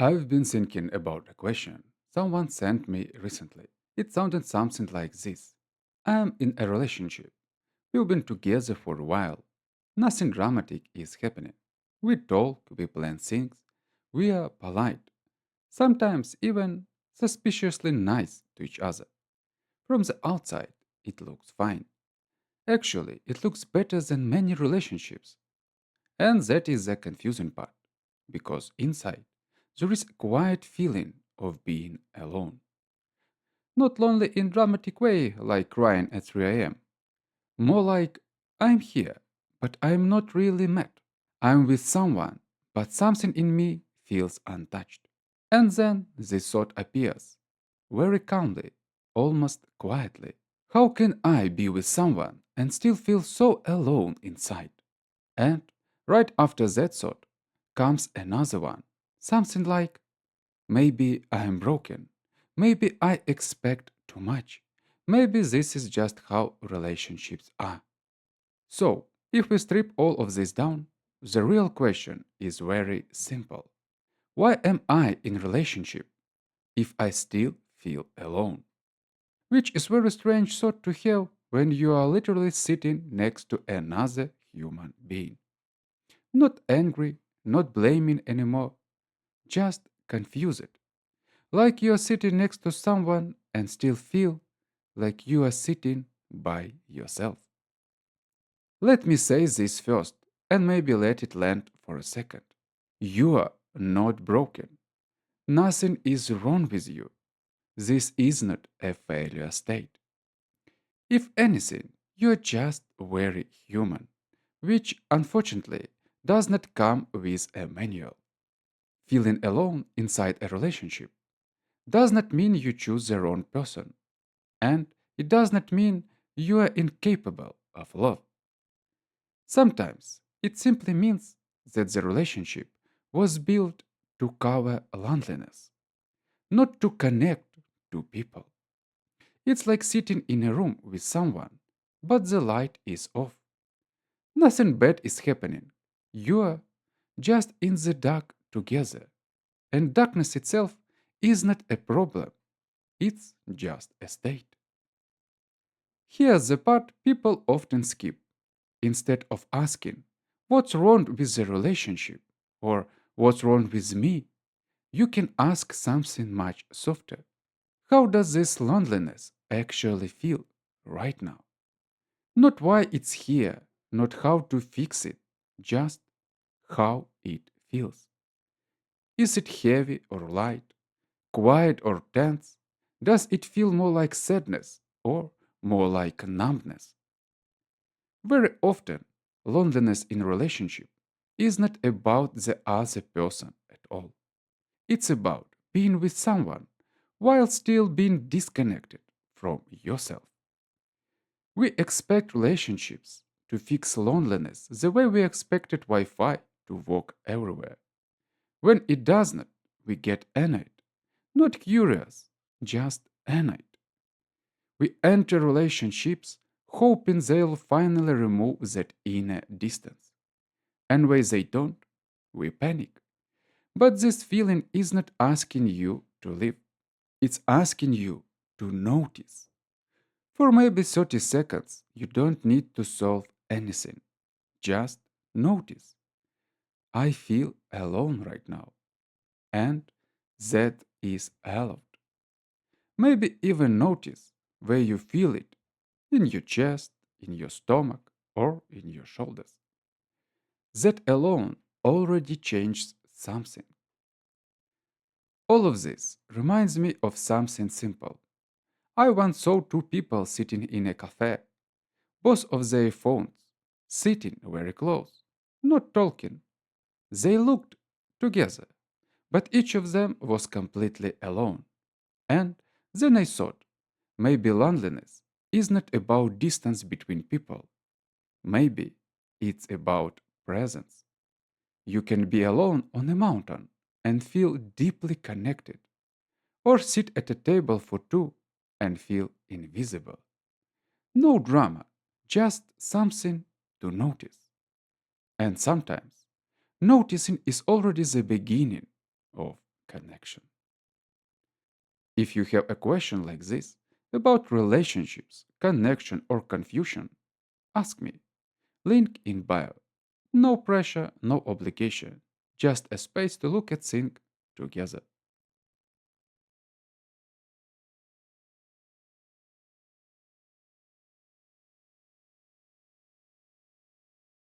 I've been thinking about a question someone sent me recently. It sounded something like this: I'm in a relationship. We've been together for a while. Nothing dramatic is happening. We talk, we plan things, we are polite, sometimes even suspiciously nice to each other. From the outside, it looks fine. Actually, it looks better than many relationships. And that is the confusing part, because inside, there is a quiet feeling of being alone. Not lonely in dramatic way like crying at 3 a.m. More like I'm here, but I'm not really mad. I'm with someone, but something in me feels untouched. And then this thought appears, very calmly, almost quietly. How can I be with someone and still feel so alone inside? And right after that thought comes another one. Something like, maybe I am broken. Maybe I expect too much. Maybe this is just how relationships are. So, if we strip all of this down, the real question is very simple. Why am I in relationship if I still feel alone? Which is very strange thought to have when you are literally sitting next to another human being. Not angry, not blaming anymore, just confused. Like you are sitting next to someone and still feel like you are sitting by yourself. Let me say this first and maybe let it land for a second. You are not broken. Nothing is wrong with you. This is not a failure state. If anything, you're just very human, which unfortunately does not come with a manual. Feeling alone inside a relationship does not mean you choose the wrong person, and it does not mean you are incapable of love. Sometimes it simply means that the relationship was built to cover loneliness, not to connect to people. It's like sitting in a room with someone, but the light is off. Nothing bad is happening. You're just in the dark together. And darkness itself is not a problem, it's just a state. Here's the part people often skip. Instead of asking, what's wrong with the relationship? Or what's wrong with me? You can ask something much softer. How does this loneliness actually feel right now? Not why it's here, not how to fix it, just how it feels. Is it heavy or light, quiet or tense? Does it feel more like sadness or more like numbness? Very often, loneliness in relationship is not about the other person at all. It's about being with someone while still being disconnected from yourself. We expect relationships to fix loneliness the way we expected Wi Fi to work everywhere. When it does not, we get annoyed. Not curious, just annoyed. We enter relationships hoping they'll finally remove that inner distance. And when they don't, we panic. But this feeling is not asking you to leave, it's asking you to notice. For maybe 30 seconds, you don't need to solve anything. Just notice. I feel alone right now. And that is allowed. Maybe even notice where you feel it in your chest, in your stomach, or in your shoulders. That alone already changed something. All of this reminds me of something simple. I once saw two people sitting in a cafe, both of their phones, sitting very close, not talking. They looked together, but each of them was completely alone. And then I thought, maybe loneliness is not about distance between people. Maybe it's about presence. You can be alone on a mountain and feel deeply connected, or sit at a table for two and feel invisible. No drama, just something to notice. And sometimes, noticing is already the beginning of connection. If you have a question like this about relationships, connection, or confusion, ask me. Link in bio. No pressure, no obligation, just a space to look at things together.